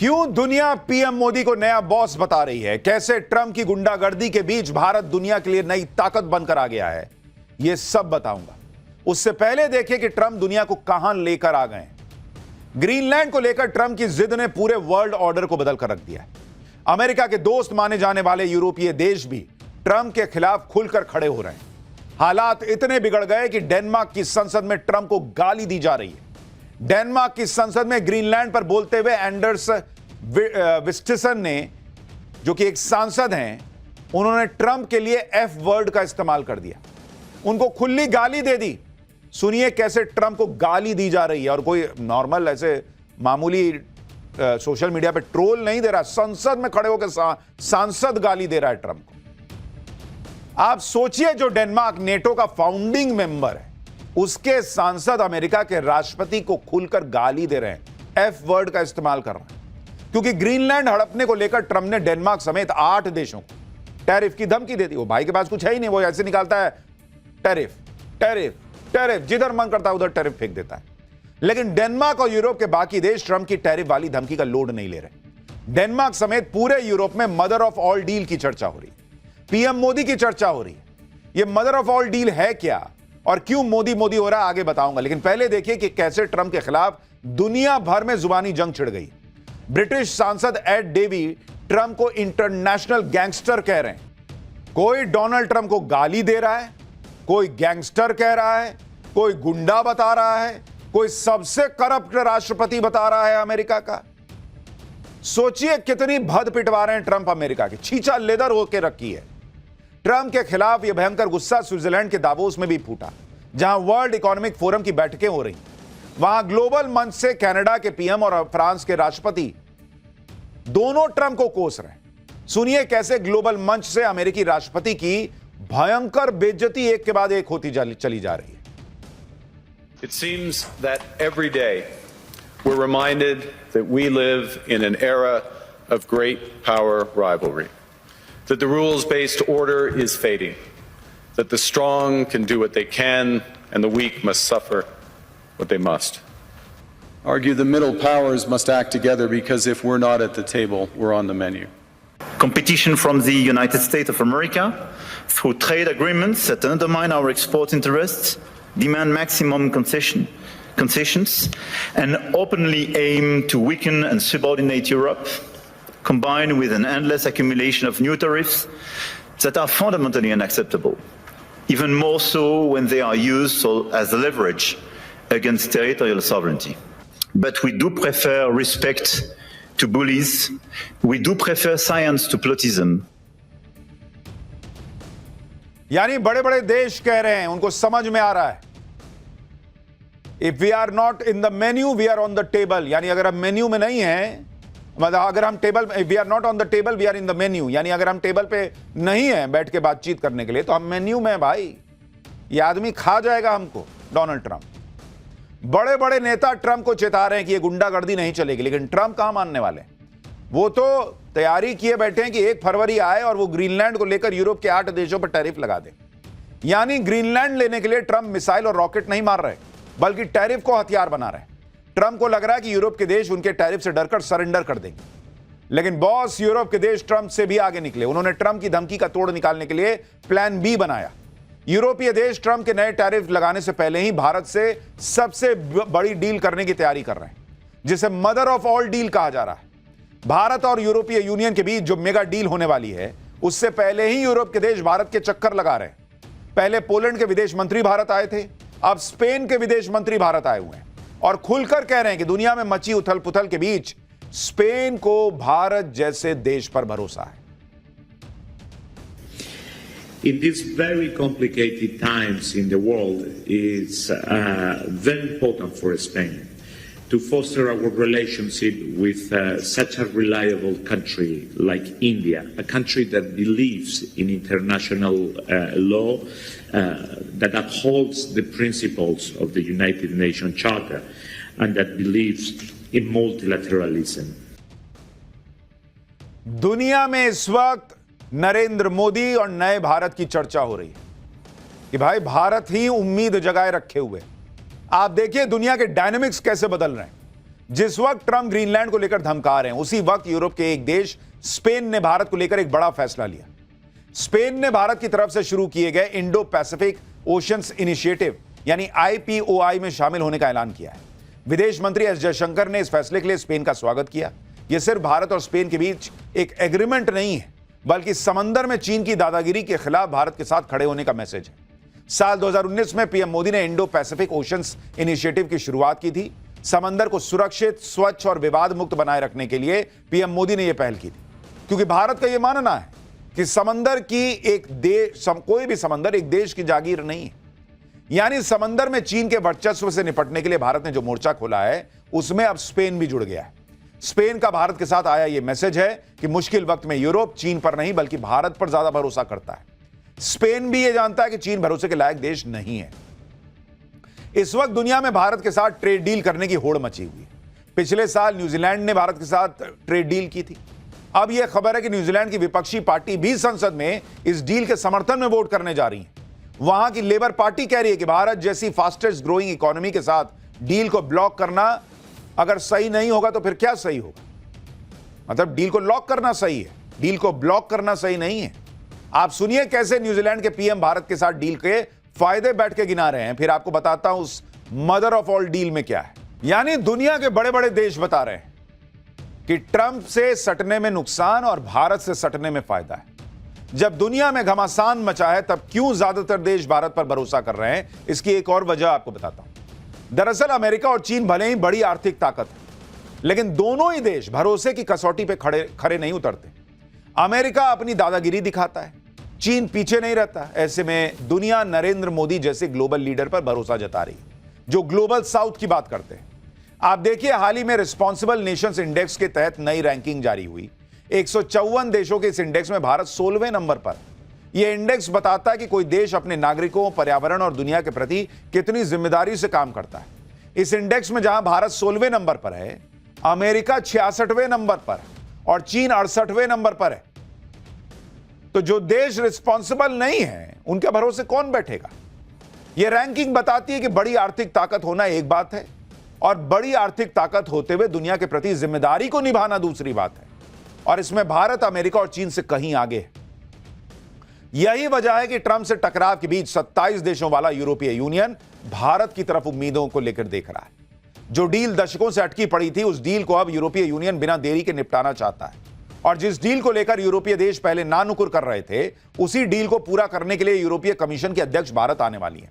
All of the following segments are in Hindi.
क्यों दुनिया पीएम मोदी को नया बॉस बता रही है? कैसे ट्रंप की गुंडागर्दी के बीच भारत दुनिया के लिए नई ताकत बनकर आ गया है? यह सब बताऊंगा। उससे पहले देखिए कि ट्रंप दुनिया को कहां लेकर आ गए। ग्रीनलैंड को लेकर ट्रंप की जिद ने पूरे वर्ल्ड ऑर्डर को बदल कर रख दिया है। अमेरिका के दोस्त माने जाने वाले यूरोपीय देश भी ट्रंप के खिलाफ खुलकर खड़े हो रहे हैं। हालात इतने बिगड़ गए कि डेनमार्क की संसद में ट्रंप को गाली दी जा रही है। डेनमार्क की संसद में ग्रीनलैंड पर बोलते हुए एंडर्स विस्टिसन ने, जो कि एक सांसद हैं, उन्होंने ट्रंप के लिए एफ वर्ड का इस्तेमाल कर दिया, उनको खुली गाली दे दी। सुनिए कैसे ट्रंप को गाली दी जा रही है, और कोई नॉर्मल ऐसे मामूली सोशल मीडिया पे ट्रोल नहीं दे रहा, संसद में खड़े होकर सांसद गाली दे रहा है ट्रंप को। आप सोचिए, जो डेनमार्क नेटो का फाउंडिंग मेंबर है, उसके सांसद अमेरिका के राष्ट्रपति को खुलकर गाली दे रहे हैं, एफ वर्ड का इस्तेमाल कर रहे हैं, क्योंकि ग्रीनलैंड हड़पने को लेकर ट्रंप ने डेनमार्क समेत 8 देशों को टैरिफ की धमकी दे दी। वो भाई के पास कुछ है ही नहीं, वो ऐसे निकालता है टैरिफ टैरिफ टैरिफ, जिधर मन करता है उधर टैरिफ फेंक देता है। लेकिन डेनमार्क और यूरोप के बाकी देश ट्रंप की टैरिफ वाली धमकी का लोड नहीं ले रहे। डेनमार्क समेत पूरे यूरोप में मदर ऑफ ऑल डील की चर्चा हो रही है, पीएम मोदी की चर्चा हो रही है। यह मदर ऑफ ऑल डील है क्या और क्यों मोदी मोदी हो रहा है, आगे बताऊंगा। लेकिन पहले देखिए कि कैसे ट्रंप के खिलाफ दुनिया भर में जुबानी जंग छिड़ गई। ब्रिटिश सांसद एड डेवी ट्रंप को इंटरनेशनल गैंगस्टर कह रहे हैं। कोई डोनाल्ड ट्रंप को गाली दे रहा है, कोई गैंगस्टर कह रहा है, कोई गुंडा बता रहा है, कोई सबसे करप्ट राष्ट्रपति बता रहा है अमेरिका का। सोचिए कितनी भद पिटवा रहे हैं ट्रंप अमेरिका की, छींचा लेदर होकर रखी है। ट्रंप के खिलाफ यह भयंकर गुस्सा स्विट्जरलैंड के दावोस में भी फूटा, जहां वर्ल्ड इकोनॉमिक फोरम की बैठकें हो रही। वहां ग्लोबल मंच से कनाडा के पीएम और फ्रांस के राष्ट्रपति दोनों ट्रंप को कोस रहे हैं। सुनिए कैसे ग्लोबल मंच से अमेरिकी राष्ट्रपति की भयंकर बेइज्जती एक के बाद एक होती चली जा रही है। It seems that every day we're reminded that we live in an era of great power rivalry, that the rules-based order is fading, that the strong can do what they can and the weak must suffer what they must. Argue the middle powers must act together because if we're not at the table, we're on the menu. Competition from the United States of America through trade agreements that undermine our export interests, demand maximum concessions, and openly aim to weaken and subordinate Europe, combined with an endless accumulation of new tariffs that are fundamentally unacceptable, even more so when they are used as leverage against territorial sovereignty. But we do prefer respect to bullies. We do prefer science to plotism. यानी बड़े बड़े देश कह रहे हैं, उनको समझ में आ रहा है, if we are not in the menu we are on the table. यानी अगर हम मेन्यू में नहीं है, मतलब अगर हम table, we are not on the table we are in the menu, यानी अगर हम टेबल पे नहीं है बैठ के बातचीत करने के लिए, तो हम मेन्यू में भाई। ये आदमी खा जाएगा हमको, डोनाल्ड ट्रंप। बड़े बड़े नेता ट्रंप को चेता रहे हैं कि ये गुंडागर्दी नहीं चलेगी, लेकिन ट्रंप कहां मानने वाले। वो तो तैयारी किए बैठे हैं कि 1 फरवरी आए और वो ग्रीनलैंड को लेकर यूरोप के 8 देशों पर टैरिफ लगा दे। यानी ग्रीनलैंड लेने के लिए ट्रंप मिसाइल और रॉकेट नहीं मार रहे, बल्कि टैरिफ को हथियार बना रहे हैं। ट्रंप को लग रहा है कि यूरोप के देश उनके टैरिफ से डरकर सरेंडर कर देंगे, लेकिन बॉस यूरोप के देश ट्रंप से भी आगे निकले। उन्होंने ट्रंप की धमकी का तोड़ निकालने के लिए प्लान बी बनाया। यूरोपीय देश ट्रंप के नए टैरिफ लगाने से पहले ही भारत से सबसे बड़ी डील करने की तैयारी कर रहे हैं, जिसे मदर ऑफ ऑल डील कहा जा रहा है। भारत और यूरोपीय यूनियन के बीच जो मेगा डील होने वाली है, उससे पहले ही यूरोप के देश भारत के चक्कर लगा रहे हैं। पहले पोलैंड के विदेश मंत्री भारत आए थे, अब स्पेन के विदेश मंत्री भारत आए हुए हैं और खुलकर कह रहे हैं कि दुनिया में मची उथल पुथल के बीच स्पेन को भारत जैसे देश पर भरोसा है। In these very complicated times in the world, it's very important for Spain to foster our relationship with such a reliable country like India, a country that believes in international law, that upholds the principles of the United Nations Charter, and that believes in multilateralism. दुनिया में इस वक्त नरेंद्र मोदी और नए भारत की चर्चा हो रही है कि भाई भारत ही उम्मीद जगाए रखे हुए। आप देखिए दुनिया के डायनामिक्स कैसे बदल रहे हैं। जिस वक्त ट्रंप ग्रीनलैंड को लेकर धमका रहे हैं, उसी वक्त यूरोप के एक देश स्पेन ने भारत को लेकर एक बड़ा फैसला लिया। स्पेन ने भारत की तरफ से शुरू किए गए इंडो पैसिफिक ओशंस इनिशिएटिव यानी IPOI में शामिल होने का ऐलान किया है। विदेश मंत्री एस जयशंकर ने इस फैसले के लिए स्पेन का स्वागत किया। यह सिर्फ भारत और स्पेन के बीच एक एग्रीमेंट नहीं है, बल्कि समंदर में चीन की दादागिरी के खिलाफ भारत के साथ खड़े होने का मैसेज है। साल 2019 में पीएम मोदी ने इंडो पैसिफिक ओशंस इनिशिएटिव की शुरुआत की थी। समंदर को सुरक्षित, स्वच्छ और विवाद मुक्त बनाए रखने के लिए पीएम मोदी ने यह पहल की थी, क्योंकि भारत का यह मानना है कि समंदर की कोई भी समंदर एक देश की जागीर नहीं है। यानी समंदर में चीन के वर्चस्व से निपटने के लिए भारत ने जो मोर्चा खोला है, उसमें अब स्पेन भी जुड़ गया है। स्पेन का भारत के साथ आया यह मैसेज है कि मुश्किल वक्त में यूरोप चीन पर नहीं बल्कि भारत पर ज्यादा भरोसा करता है। स्पेन भी यह जानता है कि चीन भरोसे के लायक देश नहीं है। इस वक्त दुनिया में भारत के साथ ट्रेड डील करने की होड़ मची हुई है। पिछले साल न्यूजीलैंड ने भारत के साथ ट्रेड डील की थी। अब यह खबर है कि न्यूजीलैंड की विपक्षी पार्टी भी संसद में इस डील के समर्थन में वोट करने जा रही है। वहां की लेबर पार्टी कह रही है कि भारत जैसी फास्टेस्ट ग्रोइंग इकोनॉमी के साथ डील को ब्लॉक करना अगर सही नहीं होगा तो फिर क्या सही होगा? मतलब डील को लॉक करना सही है, डील को ब्लॉक करना सही नहीं है। आप सुनिए कैसे न्यूजीलैंड के पीएम भारत के साथ डील के फायदे बैठ के गिना रहे हैं, फिर आपको बताता हूं उस मदर ऑफ ऑल डील में क्या है। यानी दुनिया के बड़े बड़े देश बता रहे हैं कि ट्रंप से सटने में नुकसान और भारत से सटने में फायदा है। जब दुनिया में घमासान मचा है, तब क्यों ज्यादातर देश भारत पर भरोसा कर रहे हैं? इसकी एक और वजह आपको बताता हूं। दरअसल अमेरिका और चीन भले ही बड़ी आर्थिक ताकत है, लेकिन दोनों ही देश भरोसे की कसौटी पे खरे नहीं उतरते। अमेरिका अपनी दादागिरी दिखाता है, चीन पीछे नहीं रहता। ऐसे में दुनिया नरेंद्र मोदी जैसे ग्लोबल लीडर पर भरोसा जता रही है, जो ग्लोबल साउथ की बात करते हैं। आप देखिए, हाल ही में रिस्पॉन्सिबल नेशंस इंडेक्स के तहत नई रैंकिंग जारी हुई। 154 देशों के इस इंडेक्स में भारत 16वें नंबर पर। यह इंडेक्स बताता है कि कोई देश अपने नागरिकों, पर्यावरण और दुनिया के प्रति कितनी जिम्मेदारी से काम करता है। इस इंडेक्स में जहां भारत 16वें नंबर पर है, अमेरिका 66वें नंबर पर और चीन 68वें नंबर पर है। तो जो देश रिस्पॉन्सिबल नहीं है, उनके भरोसे कौन बैठेगा? यह रैंकिंग बताती है कि बड़ी आर्थिक ताकत होना एक बात है और बड़ी आर्थिक ताकत होते हुए दुनिया के प्रति जिम्मेदारी को निभाना दूसरी बात है। और इसमें भारत अमेरिका और चीन से कहीं आगे है। यही वजह है कि ट्रंप से टकराव के बीच 27 देशों वाला यूरोपीय यूनियन भारत की तरफ उम्मीदों को लेकर देख रहा है। जो डील दशकों से अटकी पड़ी थी, उस डील को अब यूरोपीय यूनियन बिना देरी के निपटाना चाहता है। और जिस डील को लेकर यूरोपीय देश पहले नानुकुर कर रहे थे, उसी डील को पूरा करने के लिए यूरोपीय कमीशन की अध्यक्ष भारत आने वाली है।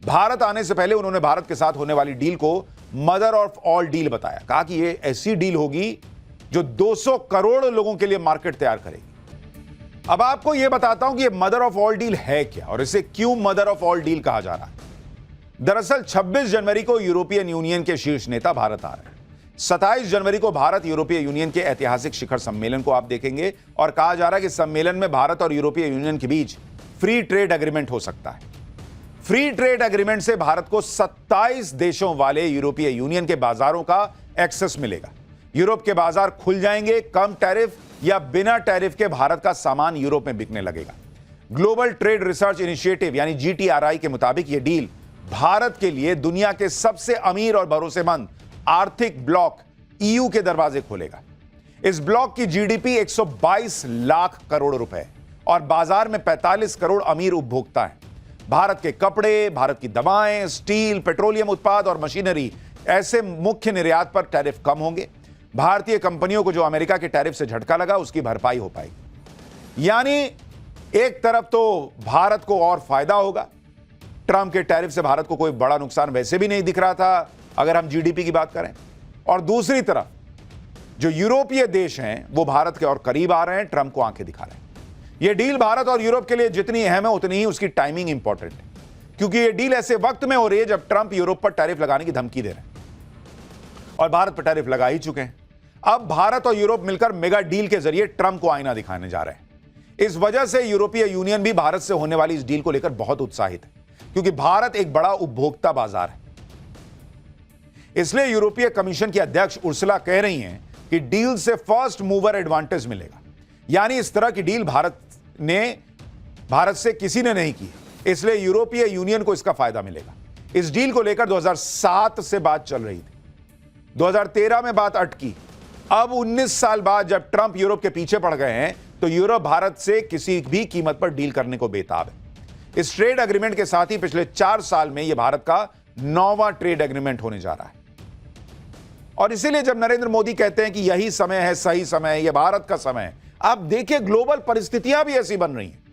भारत आने से पहले उन्होंने भारत के साथ होने वाली डील को मदर ऑफ ऑल डील बताया। कहा कि यह ऐसी डील होगी जो 200 करोड़ लोगों के लिए मार्केट तैयार करेगी। अब आपको यह बताता हूं कि यह मदर ऑफ ऑल डील है क्या और इसे क्यों मदर ऑफ ऑल डील कहा जा रहा है। दरअसल 26 जनवरी को यूरोपियन यूनियन के शीर्ष नेता भारत आ रहे हैं। 27 जनवरी को भारत यूरोपीय यूनियन के ऐतिहासिक शिखर सम्मेलन को आप देखेंगे और कहा जा रहा है कि सम्मेलन में भारत और यूरोपीय यूनियन के बीच फ्री ट्रेड एग्रीमेंट हो सकता है। फ्री ट्रेड एग्रीमेंट से भारत को 27 देशों वाले यूरोपीय यूनियन के बाजारों का एक्सेस मिलेगा। यूरोप के बाजार खुल जाएंगे। कम टैरिफ या बिना टैरिफ के भारत का सामान यूरोप में बिकने लगेगा। ग्लोबल ट्रेड रिसर्च इनिशिएटिव यानी GTRI के मुताबिक यह डील भारत के लिए दुनिया के सबसे अमीर और भरोसेमंद आर्थिक ब्लॉक EU के दरवाजे खोलेगा। इस ब्लॉक की GDP 122 लाख करोड़ रुपए और बाजार में 45 करोड़ अमीर उपभोक्ता हैं। भारत के कपड़े, भारत की दवाएं, स्टील, पेट्रोलियम उत्पाद और मशीनरी ऐसे मुख्य निर्यात पर टैरिफ कम होंगे। भारतीय कंपनियों को जो अमेरिका के टैरिफ से झटका लगा, उसकी भरपाई हो पाएगी। यानी एक तरफ तो भारत को और फायदा होगा। ट्रंप के टैरिफ से भारत को कोई बड़ा नुकसान वैसे भी नहीं दिख रहा था अगर हम GDP की बात करें। और दूसरी तरफ जो यूरोपीय देश हैं वो भारत के और करीब आ रहे हैं, ट्रंप को आंखें दिखा रहे हैं। यह डील भारत और यूरोप के लिए जितनी अहम है, उतनी ही उसकी टाइमिंग इंपॉर्टेंट है, क्योंकि यह डील ऐसे वक्त में हो रही है जब ट्रंप यूरोप पर टैरिफ लगाने की धमकी दे रहे हैं और भारत पर टैरिफ लगा ही चुके हैं। अब भारत और यूरोप मिलकर मेगा डील के जरिए ट्रंप को आईना दिखाने जा रहे हैं। इस वजह से यूरोपीय यूनियन भी भारत से होने वाली इस डील को लेकर बहुत उत्साहित है, क्योंकि भारत एक बड़ा उपभोक्ता बाजार है। इसलिए यूरोपीय कमीशन की अध्यक्ष उर्सुला कह रही हैं कि डील से फर्स्ट मूवर एडवांटेज मिलेगा। यानी इस तरह की डील भारत से किसी ने नहीं की, इसलिए यूरोपीय यूनियन को इसका फायदा मिलेगा। इस डील को लेकर 2007 से बात चल रही थी। 2013 में बात अटकी। अब 19 साल बाद जब ट्रंप यूरोप के पीछे पड़ गए हैं तो यूरोप भारत से किसी भी कीमत पर डील करने को बेताब है। इस ट्रेड एग्रीमेंट के साथ ही पिछले 4 साल में यह भारत का 9वां ट्रेड एग्रीमेंट होने जा रहा है। और इसीलिए जब नरेंद्र मोदी कहते हैं कि यही समय है, सही समय है, यह भारत का समय है, आप देखिए ग्लोबल परिस्थितियां भी ऐसी बन रही हैं।